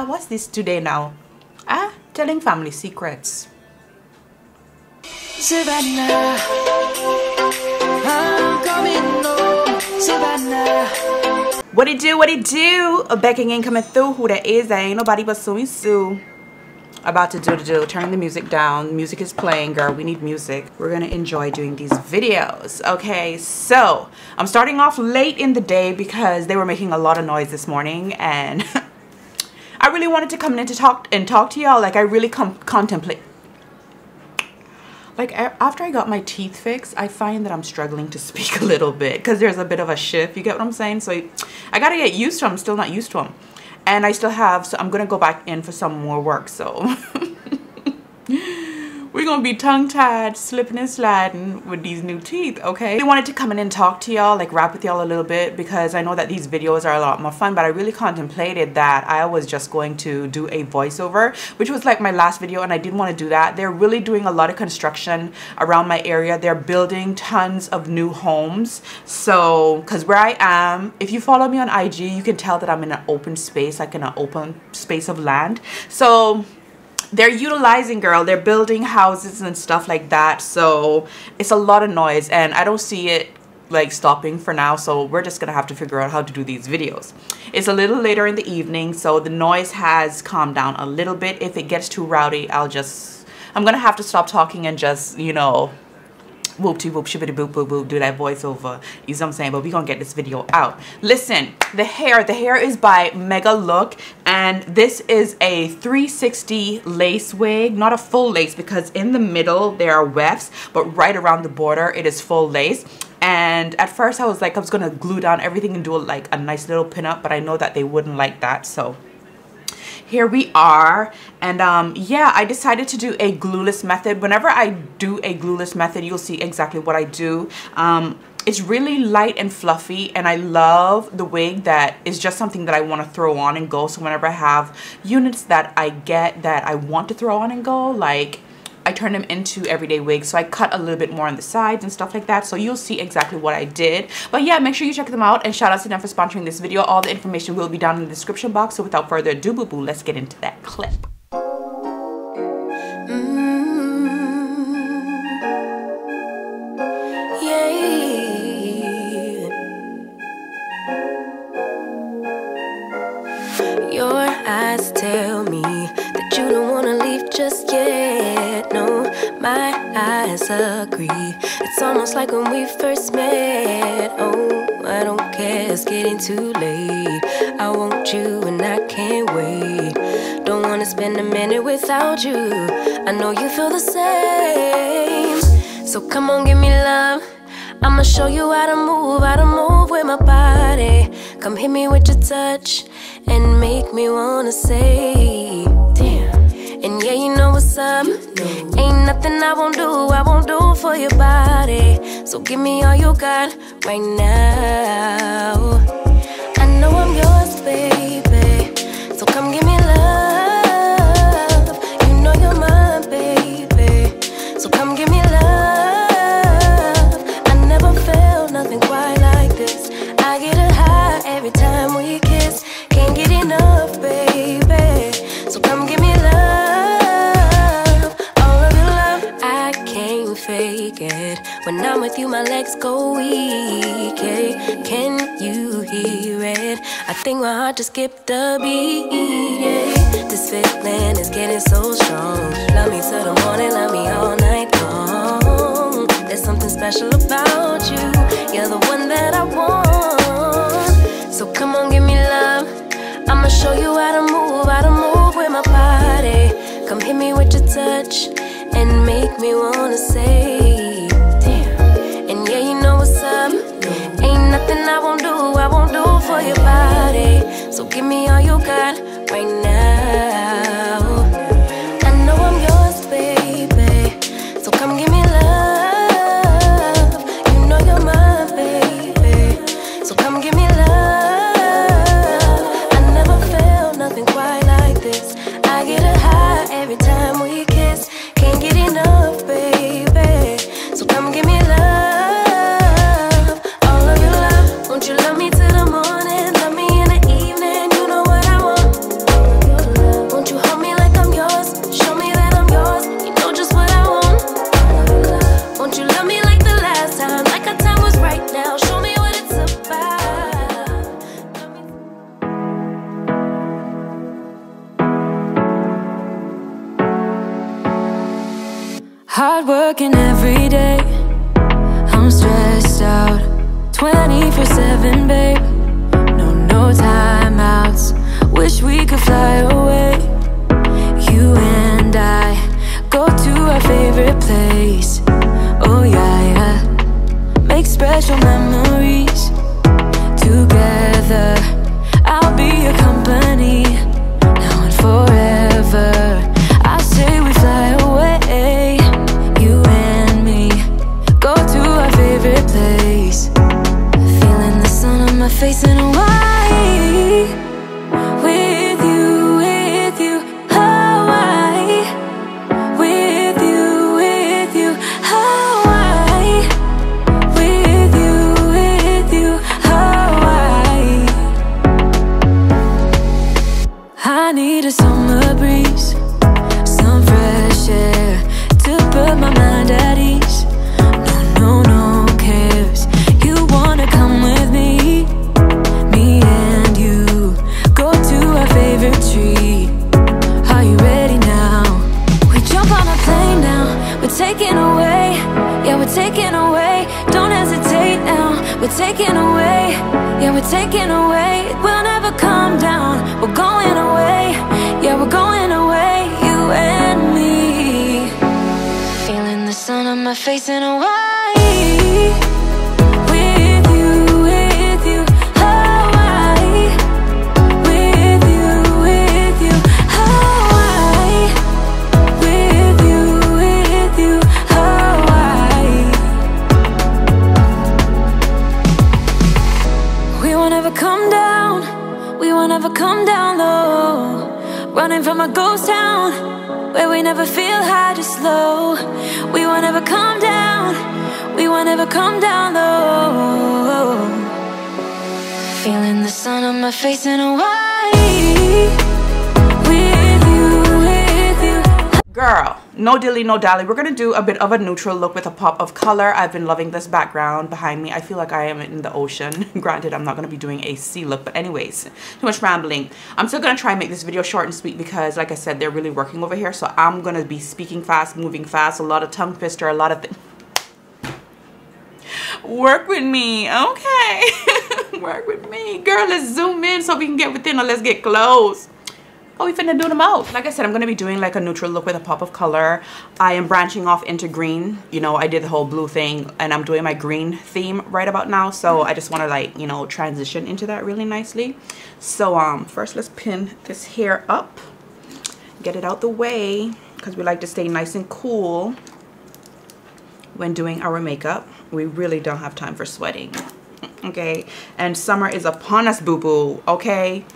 What's this today now? Telling family secrets. Savannah, I'm coming home. Savannah. What it do? What it do? A Becking ain't coming through. Who that is? That ain't nobody but Sue. About to do. Turn the music down. Music is playing, girl. We need music. We're gonna enjoy doing these videos. Okay, so I'm starting off late in the day because they were making a lot of noise this morning, and I really wanted to come in to talk to y'all. Like, I really contemplate. Like, after I got my teeth fixed, I find that I'm struggling to speak a little bit because there's a bit of a shift. You get what I'm saying? So I gotta get used to them. I'm still not used to them. And I still have, so I'm gonna go back in for some more work. So we're gonna be tongue-tied, slipping and sliding with these new teeth, okay? I wanted to come in and talk to y'all, like rap with y'all a little bit, because I know that these videos are a lot more fun, but I really contemplated that I was just going to do a voiceover, which was like my last video, and I didn't want to do that. They're really doing a lot of construction around my area. They're building tons of new homes. So, because where I am, if you follow me on IG, you can tell that I'm in an open space, like in an open space of land. So they're utilizing, girl, they're building houses and stuff like that, so it's a lot of noise, and I don't see it like stopping for now, so we're just gonna have to figure out how to do these videos. It's a little later in the evening, so the noise has calmed down a little bit. If it gets too rowdy, I'm gonna have to stop talking and just, you know, whoop-de-whoop, shibbity-boop-boop-boop, do that voiceover. You know what I'm saying? But we're gonna get this video out. Listen, the hair is by Mega Look, and this is a 360 lace wig. Not a full lace, because in the middle there are wefts, but right around the border it is full lace. And at first I was like, I was gonna glue down everything and do like a nice little pin-up, but I know that they wouldn't like that, so here we are. And yeah, I decided to do a glueless method. Whenever I do a glueless method, you'll see exactly what I do. It's really light and fluffy, and I love the wig that is just something that I want to throw on and go. So whenever I have units that I get that I want to throw on and go, like, I turn them into everyday wigs. So I cut a little bit more on the sides and stuff like that. So you'll see exactly what I did. But yeah, make sure you check them out, and shout out to them for sponsoring this video. All the information will be down in the description box. So without further ado, boo-boo, let's get into that clip. Your eyes tell me that you don't wanna leave just yet. No, my eyes agree. It's almost like when we first met. Oh, I don't care, it's getting too late. I want you and I can't wait. Don't wanna spend a minute without you. I know you feel the same. So come on, give me love. I'ma show you how to move with my body. Come hit me with your touch and make me wanna say, damn. And yeah, you know what's up. Ain't nothing I won't do for your body. So give me all you got right now. I know I'm yours, baby. So come give me love. You know you're mine, baby. So come give me love. I never felt nothing quite like this. I get a high every time we kiss. Can't get enough, baby. So come give me love, all of your love. I can't fake it. When I'm with you, my legs go weak. Yeah. Can you hear it? I think my heart just skipped a beat. Yeah. This feeling is getting so strong. Love me till the morning, love me all night long. There's something special about you. You're the one that I want. So come on, give me love. I'ma show you how to move with my body. Come hit me with your touch and make me wanna say, damn. And yeah, you know what's up. Ain't nothing I won't do for your body. So give me all you got right now. I know I'm yours, baby. So come give me love. You know you're mine, baby. So come give me love. Nothing quite like this. I get a high every time we kiss. Can't get enough, baby. So come give me love, all of your love. Won't you love me till the morning? Love me in the evening. You know what I want. Hard working every day, I'm stressed out 24/7, babe. No timeouts, wish we could fly away. You and I go to our favorite place. Oh yeah, yeah. Make special memories together. I'll be your company now and forever. I say we fly away, you and me, go to our favorite place. Feeling the sun on my face in Hawaii. With you, Hawaii. With you, Hawaii. With you, Hawaii. I need a summer breeze, some fresh air to put my mind at ease. No cares. You wanna come with me? Me and you go to our favorite tree. Are you ready now? We jump on a plane now. We're taking away. Yeah, we're taking away. Don't hesitate now. We're taking away. Yeah, we're taking away. We'll never come down. We're going away. Yeah, we're going away. You and me. Feeling the sun on my face in Hawaii. With you, Hawaii. With you, Hawaii. With you, Hawaii. We won't ever come down. We won't ever come down low. Running from a ghost town where we never feel high, just low. We won't ever come down. We won't ever come down low. Feeling the sun on my face in Hawaii. With you. Girl, no dilly, no dally. We're gonna do a bit of a neutral look with a pop of color. I've been loving this background behind me. I feel like I am in the ocean. Granted, I'm not gonna be doing a sea look, but anyways, too much rambling. I'm still gonna try and make this video short and sweet because, like I said, they're really working over here. So I'm gonna be speaking fast, moving fast, a lot of tongue twister, a lot of things. Work with me, okay? Work with me. Girl, let's zoom in so we can get within, or let's get close. Oh, we finna do them out. Like I said, I'm gonna be doing like a neutral look with a pop of color. I am branching off into green. You know, I did the whole blue thing and I'm doing my green theme right about now. So I just wanna, like, you know, transition into that really nicely. So first let's pin this hair up. Get it out the way because we like to stay nice and cool when doing our makeup. We really don't have time for sweating. Okay, and summer is upon us, boo-boo. Okay,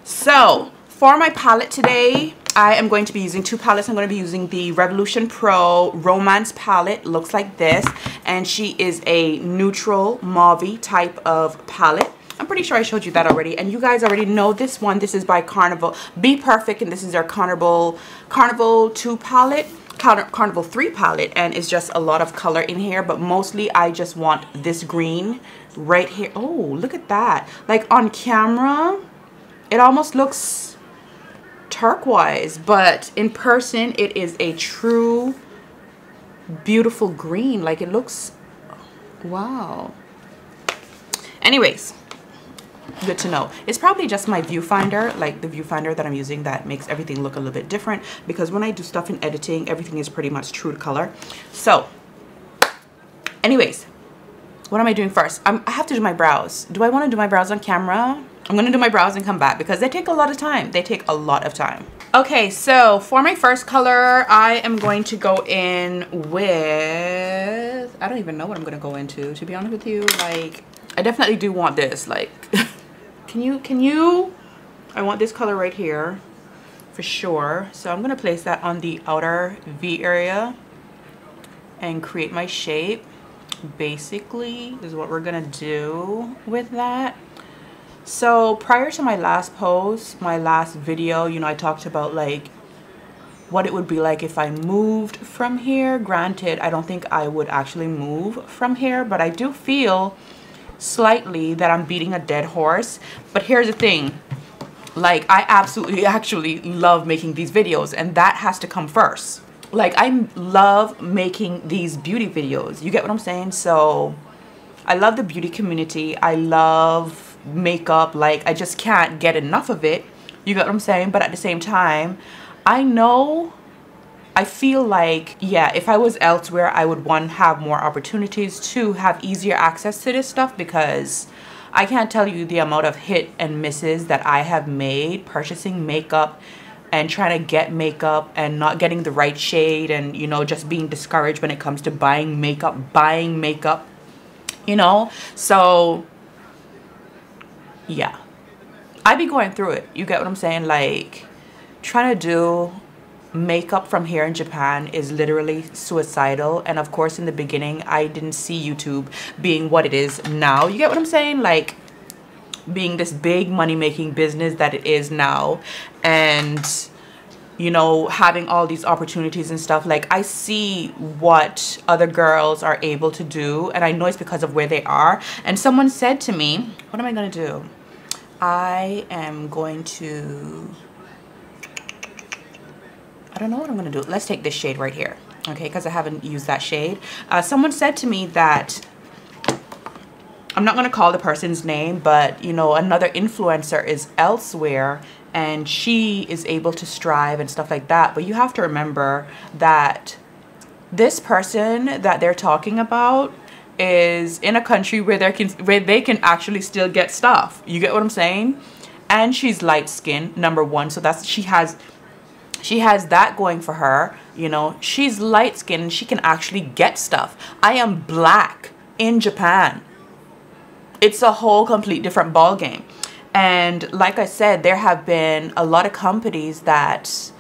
so for my palette today, I am going to be using two palettes. I'm going to be using the Revolution Pro Romance palette. Looks like this. And she is a neutral mauve type of palette. I'm pretty sure I showed you that already. And you guys already know this one. This is by Carnival. Be Perfect. And this is their Carnival 2 palette. Carnival 3 palette. And it's just a lot of color in here. But mostly I just want this green right here. Oh, look at that. Like on camera, it almost looks turquoise, but in person it is a true beautiful green. Like it looks, wow. Anyways, good to know. It's probably just my viewfinder, like the viewfinder that I'm using, that makes everything look a little bit different, because when I do stuff in editing, everything is pretty much true to color. So anyways, what am I doing first? I have to do my brows. Do I want to do my brows on camera? I'm going to do my brows and come back because they take a lot of time. They take a lot of time. Okay, so for my first color, I am going to go in with, I don't even know what I'm going to go into, to be honest with you. Like, I definitely do want this. Like, can you? I want this color right here for sure. So I'm going to place that on the outer V area and create my shape. Basically, this is what we're going to do with that. So prior to my last post, my last video, you know, I talked about like what it would be like if I moved from here. Granted, I don't think I would actually move from here, but I do feel slightly that I'm beating a dead horse. But here's the thing, like I absolutely actually love making these videos, and that has to come first. like, I love making these beauty videos. You get what I'm saying? So I love the beauty community. I love makeup. Like, I just can't get enough of it. You get what I'm saying? But at the same time, I feel like, yeah, if I was elsewhere, I would, one, have more opportunities, two, have easier access to this stuff, because I can't tell you the amount of hit and misses that I have made purchasing makeup and trying to get makeup and not getting the right shade, and, you know, just being discouraged when it comes to buying makeup, you know? So, yeah. I be going through it. You get what I'm saying? Like, trying to do makeup from here in Japan is literally suicidal. And of course, in the beginning, I didn't see YouTube being what it is now. You get what I'm saying? Like, being this big money-making business that it is now, and, you know, having all these opportunities and stuff. Like, I see what other girls are able to do, and I know it's because of where they are. And someone said to me, what am I gonna do? I am going to, I don't know what I'm gonna do. Let's take this shade right here, okay, because I haven't used that shade. Someone said to me that, I'm not gonna call the person's name, but, you know, another influencer is elsewhere and she is able to strive and stuff like that. But you have to remember that this person that they're talking about is in a country where they can actually still get stuff. You get what I'm saying? And she's light skinned, number one, so that's, she has that going for her. You know, she's light skinned and she can actually get stuff. I am black in Japan. It's a whole complete different ball game. And like I said, there have been a lot of companies that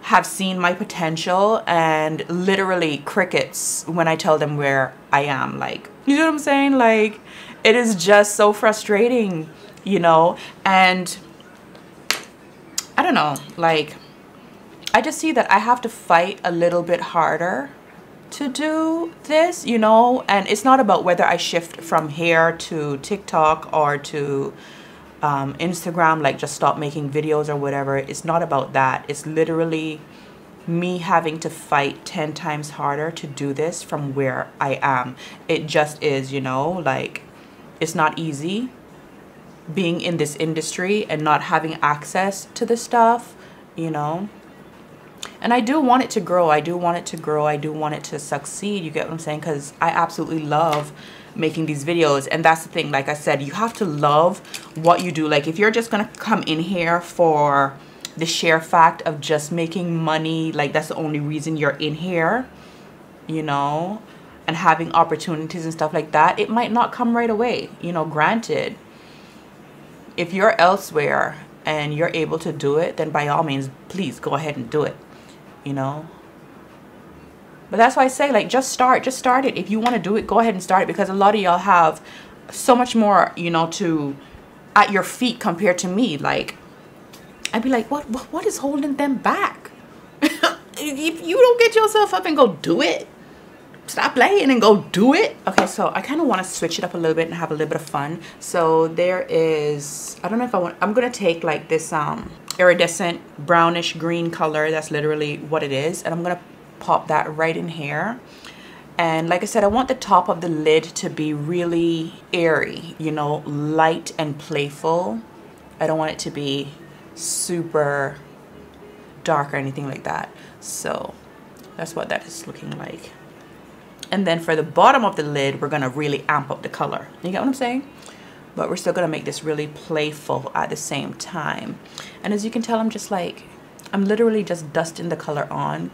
have seen my potential, and literally crickets when I tell them where I am. Like, you know what I'm saying? Like, it is just so frustrating, you know? And I don't know, like, I just see that I have to fight a little bit harder to do this, you know? And it's not about whether I shift from here to TikTok or to Instagram, like just stop making videos or whatever. It's not about that. It's literally me having to fight 10 times harder to do this from where I am. It just is, you know? Like, it's not easy being in this industry and not having access to the stuff, you know? And I do want it to grow. I do want it to grow. I do want it to succeed. You get what I'm saying? Because I absolutely love making these videos. And that's the thing. Like I said, you have to love what you do. Like, if you're just going to come in here for the sheer fact of just making money, like that's the only reason you're in here, you know, and having opportunities and stuff like that, it might not come right away. You know, granted, if you're elsewhere and you're able to do it, then by all means, please go ahead and do it, you know. But that's why I say, like, just start it. If you want to do it, go ahead and start it, because a lot of y'all have so much more, you know, at your feet compared to me. Like, I'd be like, what is holding them back? If you don't get yourself up and go do it, stop playing and go do it. Okay, so I kind of want to switch it up a little bit and have a little bit of fun. So there is, I don't know if I'm gonna take like this iridescent brownish green color. That's literally what it is, and I'm gonna pop that right in here. And like I said, I want the top of the lid to be really airy, you know, light and playful. I don't want it to be super dark or anything like that. So that's what that is looking like. And then for the bottom of the lid, we're gonna really amp up the color. You get what I'm saying? But we're still gonna make this really playful at the same time. And as you can tell, I'm literally just dusting the color on,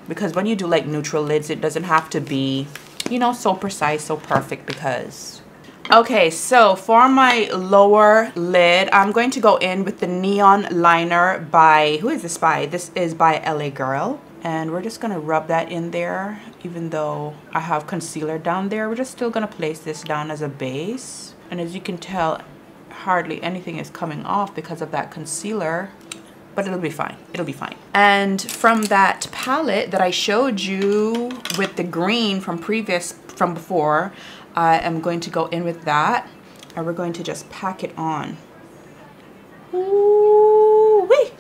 because when you do like neutral lids, it doesn't have to be, you know, so precise, so perfect. Because okay, so for my lower lid, I'm going to go in with the neon liner by, who is this by? This is by LA Girl. And we're just gonna rub that in there. Even though I have concealer down there, we're just still gonna place this down as a base. And as you can tell, hardly anything is coming off because of that concealer, but it'll be fine. It'll be fine. And from that palette that I showed you with the green from before, I am going to go in with that, and we're going to just pack it on. Ooh-wee.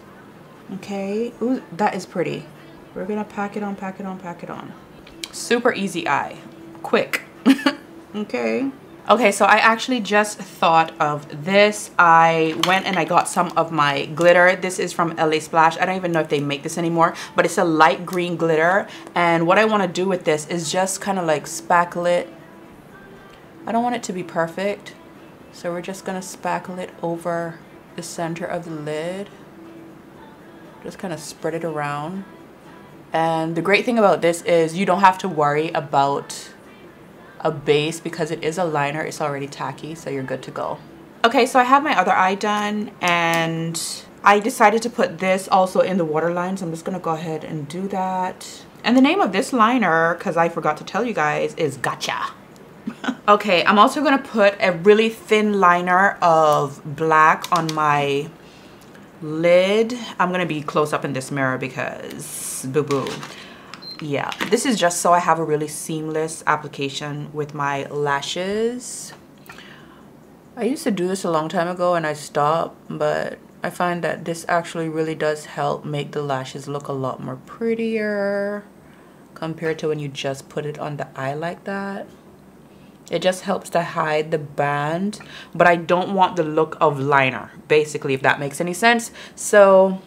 Okay, ooh, that is pretty. We're gonna pack it on, pack it on, pack it on. Super easy eye. Quick. Okay. Okay, so I actually just thought of this. I went and I got some of my glitter. This is from LA Splash. I don't even know if they make this anymore, but it's a light green glitter. And what I want to do with this is just kind of like spackle it. I don't want it to be perfect, so we're just gonna spackle it over the center of the lid. Just kind of spread it around. And the great thing about this is you don't have to worry about a base because it is a liner. It's already tacky, so you're good to go. Okay, so I have my other eye done, and I decided to put this also in the waterline, so I'm just gonna go ahead and do that. And the name of this liner, because I forgot to tell you guys, is Gotcha. Okay, I'm also gonna put a really thin liner of black on my lid. I'm gonna be close up in this mirror because boo-boo. Yeah, this is just so I have a really seamless application with my lashes. I used to do this a long time ago and I stopped, but I find that this actually really does help make the lashes look a lot more prettier compared to when you just put it on the eye like that. It just helps to hide the band, but I don't want the look of liner, basically, if that makes any sense. So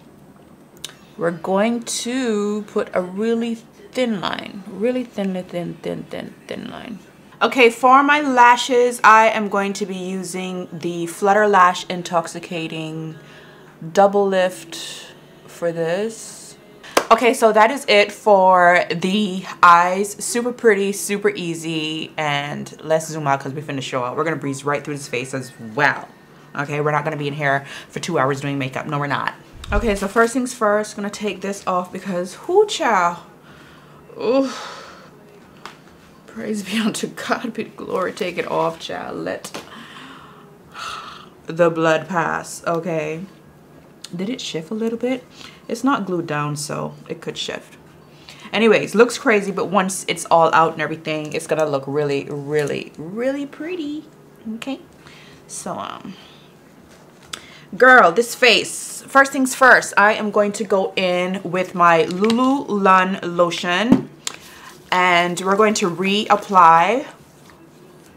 we're going to put a really thin line, really thin line. Okay, for my lashes, I am going to be using the Flutter Lash Intoxicating Double Lift for this. Okay, so that is it for the eyes. Super pretty, super easy, and let's zoom out because we finna show out. We're gonna breeze right through this face as well. Okay, we're not gonna be in here for 2 hours doing makeup. No, we're not. Okay, so first things first, gonna take this off because whoo child. Ooh. Praise be unto God, be glory. Take it off, child. Let the blood pass. Okay. Did it shift a little bit? It's not glued down, so it could shift. Anyways, looks crazy, but once it's all out and everything, it's gonna look really, really, really pretty. Okay. So, girl, this face. First things first, I am going to go in with my Lululun lotion. And we're going to reapply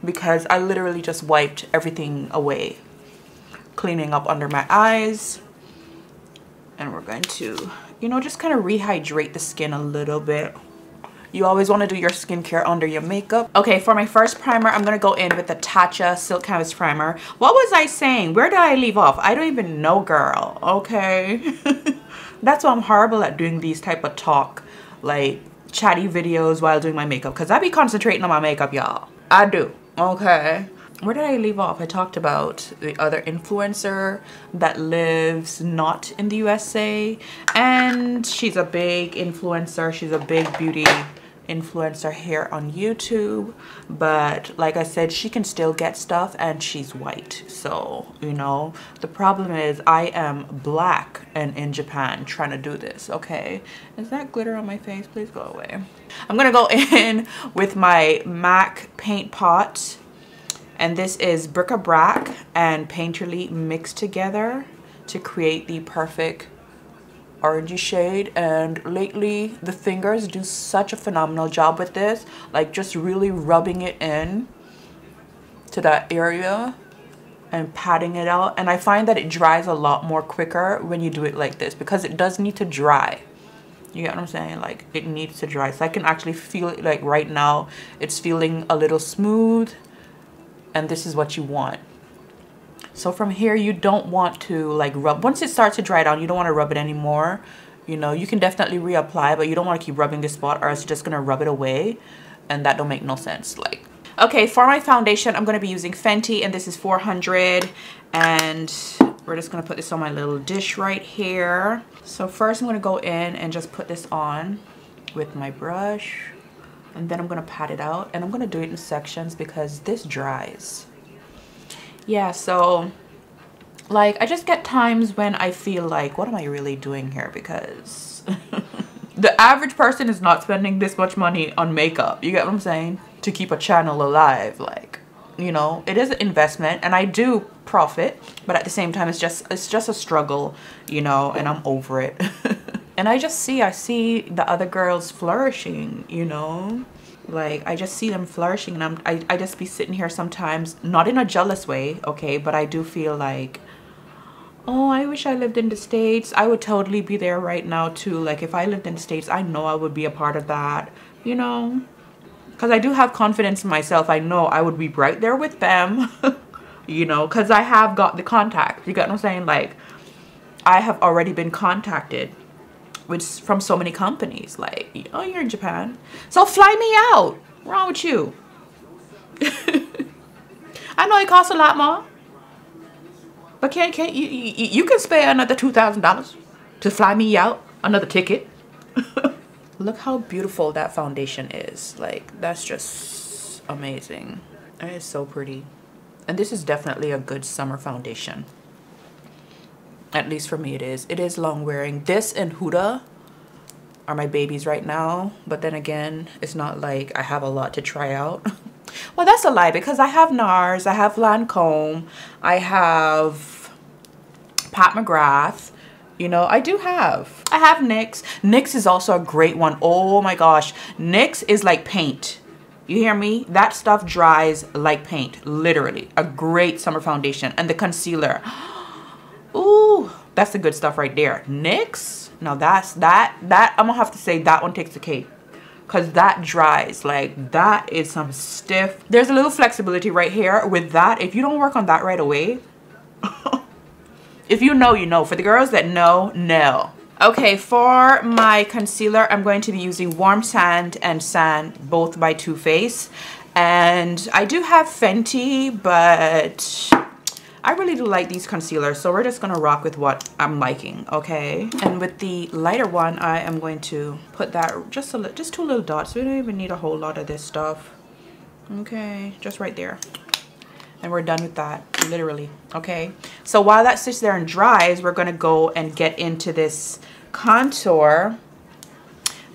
because I literally just wiped everything away, cleaning up under my eyes. And we're going to, you know, just kind of rehydrate the skin a little bit. You always want to do your skincare under your makeup. Okay, for my first primer, I'm going to go in with the Tatcha Silk Canvas Primer. What was I saying? Where did I leave off? I don't even know, girl. Okay. That's why I'm horrible at doing these type of talk, like chatty videos while doing my makeup. Because I be concentrating on my makeup, y'all. I do. Okay. Where did I leave off? I talked about the other influencer that lives not in the USA, and she's a big influencer. She's a big beauty influencer here on YouTube, but like I said, she can still get stuff and she's white. So, you know, the problem is I am black and in Japan trying to do this. Okay, is that glitter on my face? Please go away. I'm gonna go in with my MAC paint pot. And this is bric-a-brac and Painterly mixed together to create the perfect orangey shade. And lately, the fingers do such a phenomenal job with this. Like just really rubbing it in to that area and patting it out. And I find that it dries a lot more quicker when you do it like this because it does need to dry. You get what I'm saying? Like it needs to dry. So I can actually feel it like right now. It's feeling a little smooth. And this is what you want. So from here, you don't want to like rub. Once it starts to dry down, you don't want to rub it anymore. You know, you can definitely reapply, but you don't want to keep rubbing this spot or else you're just going to rub it away. And that don't make no sense. Like, okay, for my foundation, I'm going to be using Fenty, and this is 400. And we're just going to put this on my little dish right here. So first I'm going to go in and just put this on with my brush. And then I'm going to pat it out, and I'm going to do it in sections because this dries. Yeah, so like I just get times when I feel like, what am I really doing here? Because the average person is not spending this much money on makeup. You get what I'm saying? To keep a channel alive. Like, you know, it is an investment and I do profit, but at the same time, it's just a struggle, you know, and I'm over it. And I see the other girls flourishing, you know, like I just see them flourishing, and I just be sitting here sometimes, not in a jealous way, okay, but I do feel like, oh, I wish I lived in the States. I would totally be there right now too. Like if I lived in the States, I know I would be a part of that, you know, because I do have confidence in myself. I know I would be right there with them, you know, because I have got the contact. You get what I'm saying? Like I have already been contacted from so many companies. Like, oh, you're in Japan, so fly me out. What's wrong with you? I know it costs a lot more, but can't you can spare another $2,000 to fly me out, another ticket. Look how beautiful that foundation is. Like that's just amazing. It is so pretty, and this is definitely a good summer foundation. At least for me it is. It is long wearing. This and Huda are my babies right now. But then again, it's not like I have a lot to try out. Well, that's a lie, because I have NARS, I have Lancome, I have Pat McGrath. You know, I have NYX. NYX is also a great one. Oh my gosh. NYX is like paint. You hear me? That stuff dries like paint. Literally. A great summer foundation. And the concealer. Ooh, that's the good stuff right there. NYX, now that I'm gonna have to say that one takes the cake, because that dries. Like that is some stiff. There's a little flexibility right here with that. If you don't work on that right away, if you know, you know. For the girls that know, no. Okay, for my concealer, I'm going to be using Warm Sand and Sand, both by Too Faced. And I do have Fenty, but I really do like these concealers, so we're just gonna rock with what I'm liking, okay? And with the lighter one, I am going to put that just two little dots. We don't even need a whole lot of this stuff. Okay, just right there. And we're done with that, literally, okay? So while that sits there and dries, we're gonna go and get into this contour.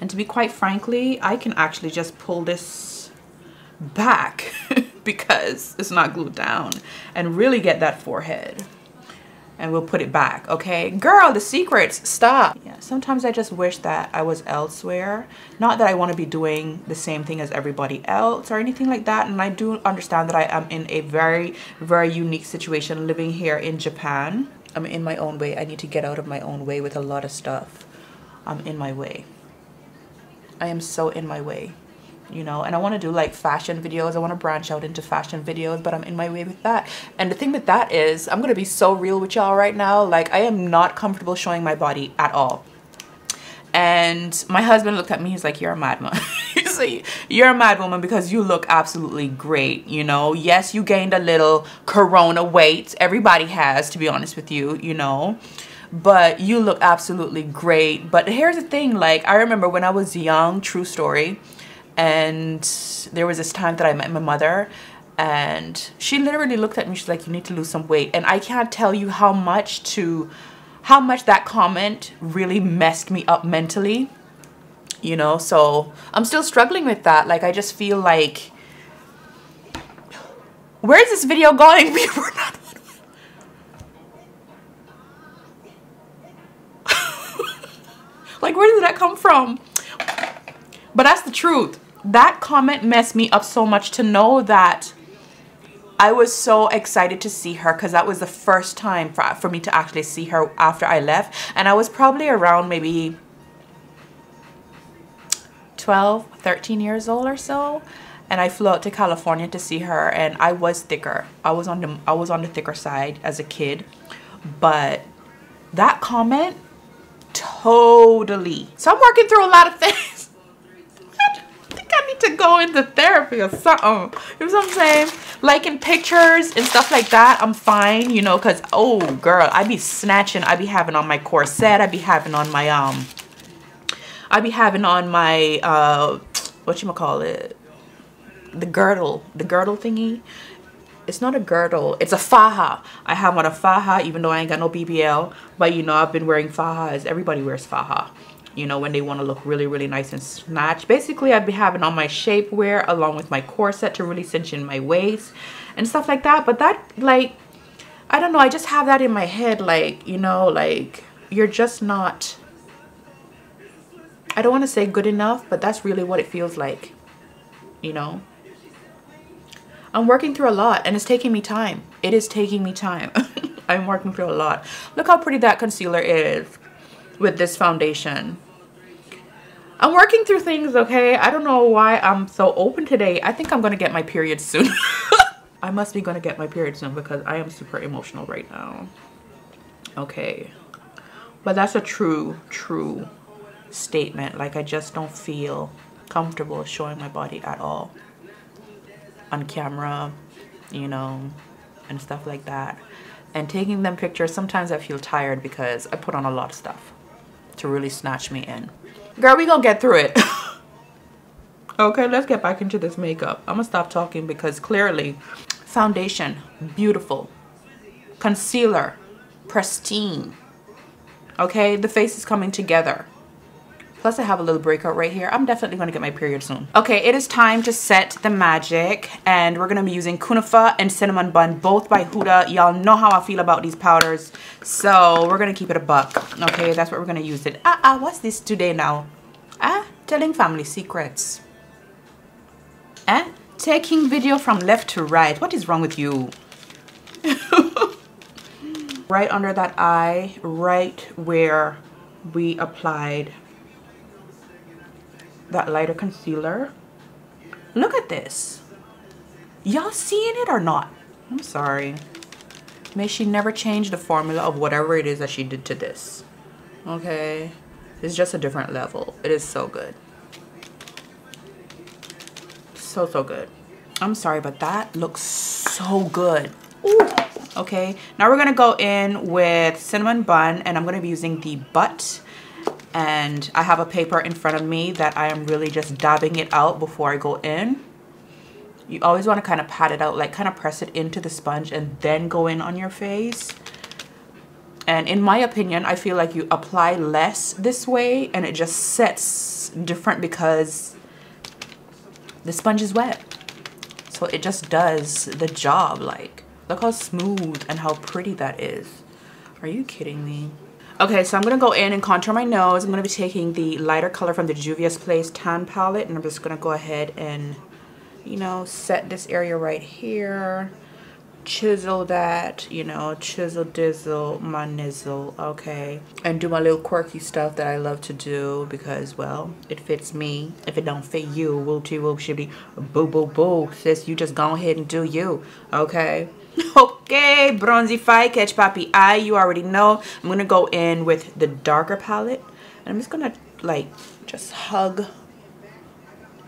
And to be quite frankly, I can actually just pull this back because it's not glued down, and really get that forehead, and we'll put it back, okay? Girl, the secrets, stop. Yeah, sometimes I just wish that I was elsewhere. Not that I want to be doing the same thing as everybody else or anything like that, and I do understand that I am in a very, very unique situation living here in Japan. I'm in my own way. I need to get out of my own way with a lot of stuff. I'm in my way. I am so in my way. You know, and I want to do like fashion videos. I want to branch out into fashion videos, but I'm in my way with that. And the thing with that is, I'm going to be so real with y'all right now. Like, I am not comfortable showing my body at all. And my husband looked at me, he's like, you're a mad woman. He's like, you're a mad woman because you look absolutely great, you know. Yes, you gained a little corona weight. Everybody has, to be honest with you, you know. But you look absolutely great. But here's the thing, like, I remember when I was young, true story, and there was this time that I met my mother, and she literally looked at me, she's like, you need to lose some weight. And I can't tell you how much that comment really messed me up mentally, you know. So I'm still struggling with that. Like, I just feel like, where's this video going? We're not like, where did that come from? But that's the truth. That comment messed me up so much, to know that I was so excited to see her, because that was the first time for me to actually see her after I left. And I was probably around maybe 12, 13 years old or so. And I flew out to California to see her, and I was thicker. I was on the thicker side as a kid. But that comment, totally. So I'm working through a lot of things. I need to go into therapy or something. You know what I'm saying? Like in pictures and stuff like that, I'm fine, you know, because, oh girl, I be snatching. I be having on my corset. I be having on my whatchamacallit, the girdle thingy. It's not a girdle, it's a faja. I have on a faja, even though I ain't got no BBL, but you know, I've been wearing fajas. Everybody wears faja, you know, when they want to look really, really nice and snatched. Basically, I've been having on my shapewear along with my corset to really cinch in my waist and stuff like that. But that, like, I don't know, I just have that in my head, like, you know, like, you're just not I don't want to say good enough, but that's really what it feels like, you know. I'm working through a lot and it's taking me time. It is taking me time. I'm working through a lot. Look how pretty that concealer is with this foundation. I'm working through things, okay? I don't know why I'm so open today. I think I'm gonna get my period soon. I must be gonna get my period soon because I am super emotional right now. Okay. But that's a true statement. Like, I just don't feel comfortable showing my body at all on camera, you know, and stuff like that. And taking them pictures, sometimes I feel tired because I put on a lot of stuff to really snatch me in. Girl, we gonna get through it. Okay, let's get back into this makeup. I'm gonna stop talking because clearly, foundation, beautiful. Concealer, pristine. Okay, the face is coming together. Plus I have a little breakout right here. I'm definitely gonna get my period soon. Okay, it is time to set the magic, and we're gonna be using Kunafa and Cinnamon Bun, both by HUDA. Y'all know how I feel about these powders, so we're gonna keep it a buck. Okay, that's what we're gonna use it. What's this today now? Telling family secrets. Taking video from left to right. What is wrong with you? Right under that eye, right where we applied that lighter concealer. Look at this. Y'all seeing it or not? I'm sorry. May she never change the formula of whatever it is that she did to this. Okay, it's just a different level. It is so good. So good. I'm sorry, but that looks so good. Ooh. Okay, now we're gonna go in with Cinnamon Bun, and I'm gonna be using the butt. And I have a paper in front of me that I am really just dabbing it out before I go in. You always want to kind of pat it out, like kind of press it into the sponge and then go in on your face. And in my opinion, I feel like you apply less this way and it just sets different because the sponge is wet. So it just does the job. Like, look how smooth and how pretty that is. Are you kidding me? Okay, so I'm going to go in and contour my nose. I'm going to be taking the lighter color from the Juvia's Place Tan Palette. And I'm just going to go ahead and, you know, set this area right here. Chisel that, you know, chisel dizzle my nizzle, okay? And do my little quirky stuff that I love to do because, well, it fits me. If it don't fit you, whoopty whoop shibby boo boo boo. Sis, you just go ahead and do you, okay? Okay, bronzify, catch poppy eye, you already know. I'm gonna go in with the darker palette and I'm just gonna like just hug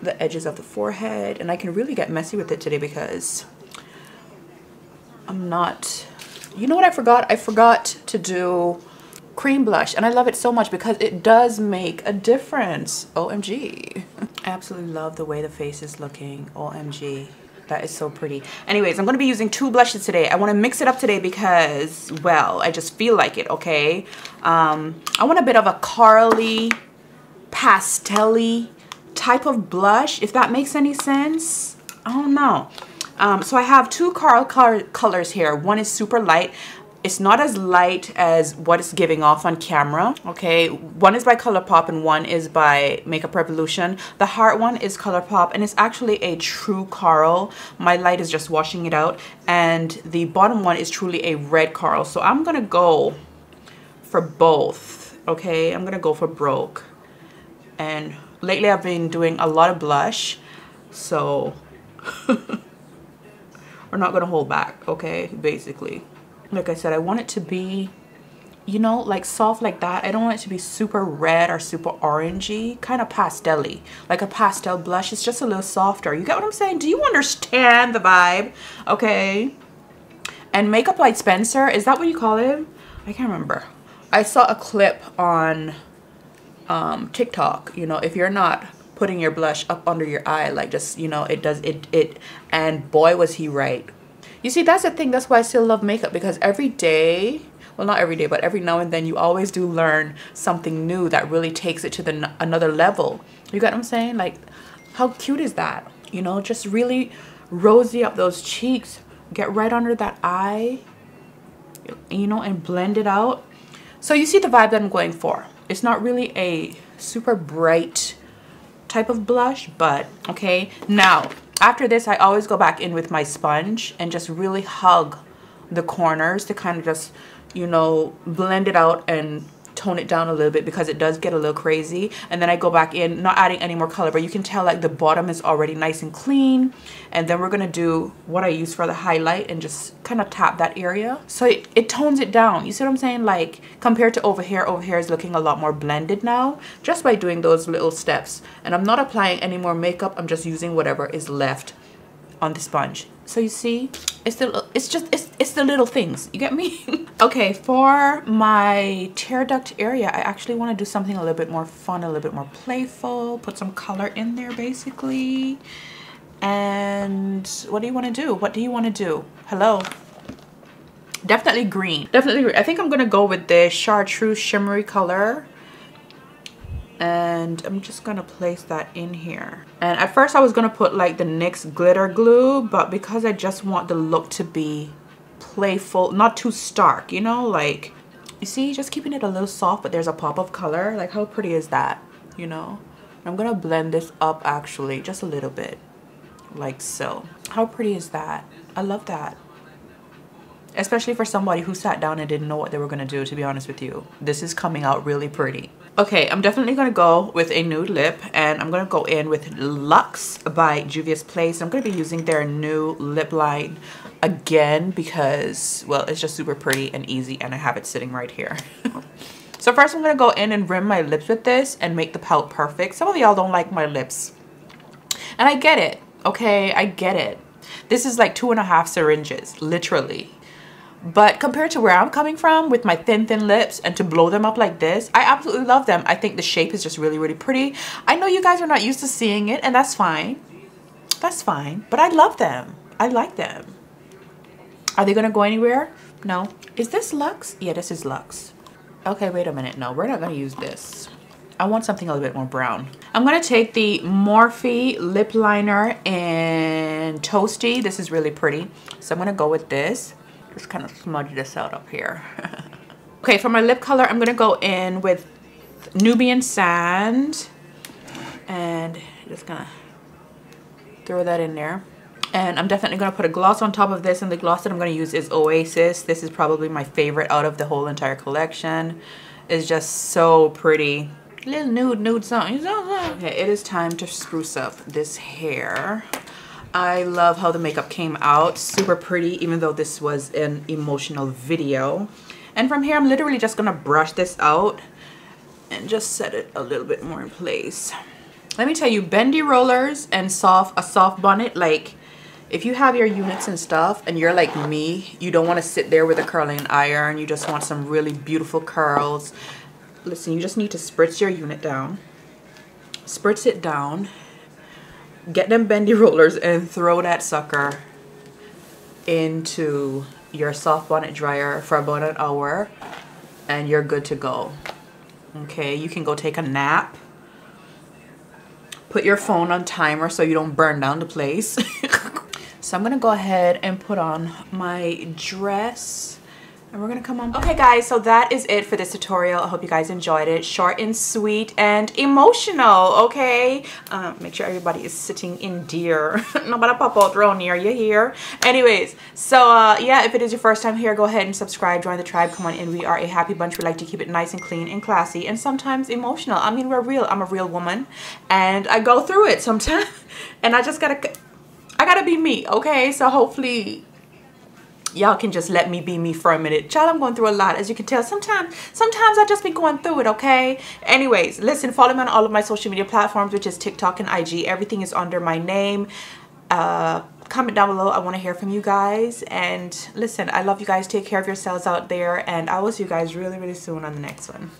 the edges of the forehead, and I can really get messy with it today because I'm not, you know what I forgot? I forgot to do cream blush, and I love it so much because it does make a difference. OMG. I absolutely love the way the face is looking. OMG. That is so pretty. Anyways, I'm going to be using two blushes today. I want to mix it up today because, well, I just feel like it, okay? I want a bit of a corally, pastel-y type of blush, if that makes any sense. I don't know. So I have two coral colors here. One is super light. It's not as light as what it's giving off on camera, okay? One is by ColourPop and one is by Makeup Revolution. The heart one is ColourPop and it's actually a true coral. My light is just washing it out. And the bottom one is truly a red coral. So I'm gonna go for both, okay? I'm gonna go for broke. And lately I've been doing a lot of blush, so we're not gonna hold back, okay? Basically. Like I said, I want it to be, you know, like soft like that. I don't want it to be super red or super orangey, kind of pastel-y. Like a pastel blush, it's just a little softer. You get what I'm saying? Do you understand the vibe? Okay. And Makeup Like Spencer, is that what you call it? I can't remember. I saw a clip on TikTok, you know, if you're not putting your blush up under your eye, like just, you know, it does it, and boy was he right. You see, that's the thing. That's why I still love makeup, because every day, well, not every day, but every now and then you always do learn something new that really takes it to another level. You get what I'm saying? Like, how cute is that? You know, just really rosy up those cheeks, get right under that eye, you know, and blend it out. So you see the vibe that I'm going for. It's not really a super bright type of blush, but okay. Now, after this, I always go back in with my sponge and just really hug the corners to kind of just, you know, blend it out and tone it down a little bit, because it does get a little crazy. And then I go back in, not adding any more color, but you can tell like the bottom is already nice and clean. And then we're gonna do what I use for the highlight and just kind of tap that area, so it tones it down. You see what I'm saying? Like, compared to over here is looking a lot more blended now, just by doing those little steps. And I'm not applying any more makeup, I'm just using whatever is left on the sponge. So you see, it's the little things, you get me? Okay, for my tear duct area, I actually want to do something a little bit more fun, a little bit more playful, put some color in there basically. And what do you want to do? What do you want to do? Hello? Definitely green. Definitely green. I think I'm gonna go with this chartreuse shimmery color. And I'm just gonna place that in here. And at first I was gonna put like the NYX glitter glue, but because I just want the look to be playful, not too stark, you know, like, you see, just keeping it a little soft, but there's a pop of color. Like, how pretty is that, you know? I'm gonna blend this up actually just a little bit, like so. How pretty is that? I love that. Especially for somebody who sat down and didn't know what they were gonna do, to be honest with you. This is coming out really pretty. Okay, I'm definitely gonna go with a nude lip, and I'm gonna go in with Luxe by JUVIA'S. I'm gonna be using their new lip line again because, well, it's just super pretty and easy, and I have it sitting right here. So first I'm gonna go in and rim my lips with this and make the pout perfect. Some of y'all don't like my lips, and I get it, okay? I get it. This is like 2.5 syringes, literally. But compared to where I'm coming from with my thin lips, and to blow them up like this, I absolutely love them. I think the shape is just really pretty. I know you guys are not used to seeing it, and that's fine. That's fine. But I love them. I like them. Are they gonna go anywhere? No. Is this Luxe? Yeah, this is Luxe. Okay, wait a minute. No, we're not gonna use this. I want something a little bit more brown. I'm gonna take the Morphe Lip Liner in Toastie. This is really pretty. So I'm gonna go with this. Just kind of smudge this out up here. Okay, for my lip color, I'm gonna go in with Nubian Sand, and just gonna throw that in there. And I'm definitely gonna put a gloss on top of this, and the gloss that I'm gonna use is Oasis. This is probably my favorite out of the whole entire collection. It's just so pretty. Little nude something. Okay, it is time to spruce up this hair. I love how the makeup came out, super pretty, even though this was an emotional video. And from here, I'm literally just gonna brush this out and just set it a little bit more in place. Let me tell you, bendy rollers and a soft bonnet, like, if you have your units and stuff and you're like me, you don't want to sit there with a curling iron, you just want some really beautiful curls. Listen, you just need to spritz your unit down, spritz it down, get them bendy rollers and throw that sucker into your soft bonnet dryer for about an hour, and you're good to go. Okay, you can go take a nap. Put your phone on timer so you don't burn down the place. So I'm gonna go ahead and put on my dress, and we're gonna come on. Okay guys, so that is it for this tutorial. I hope you guys enjoyed it. Short and sweet and emotional, okay? Make sure everybody is sitting in deer. Nobody pop out around near you here. Anyways, so yeah, if it is your first time here, go ahead and subscribe, join the tribe, come on in. We are a happy bunch. We like to keep it nice and clean and classy, and sometimes emotional. I mean, we're real. I'm a real woman, and I go through it sometimes, and I gotta be me, okay? So hopefully y'all can just let me be me for a minute. Child, I'm going through a lot, as you can tell. Sometimes I just be going through it, okay? Anyways, listen, follow me on all of my social media platforms, which is TikTok and IG. Everything is under my name. Comment down below. I want to hear from you guys. And listen, I love you guys. Take care of yourselves out there. And I will see you guys really soon on the next one.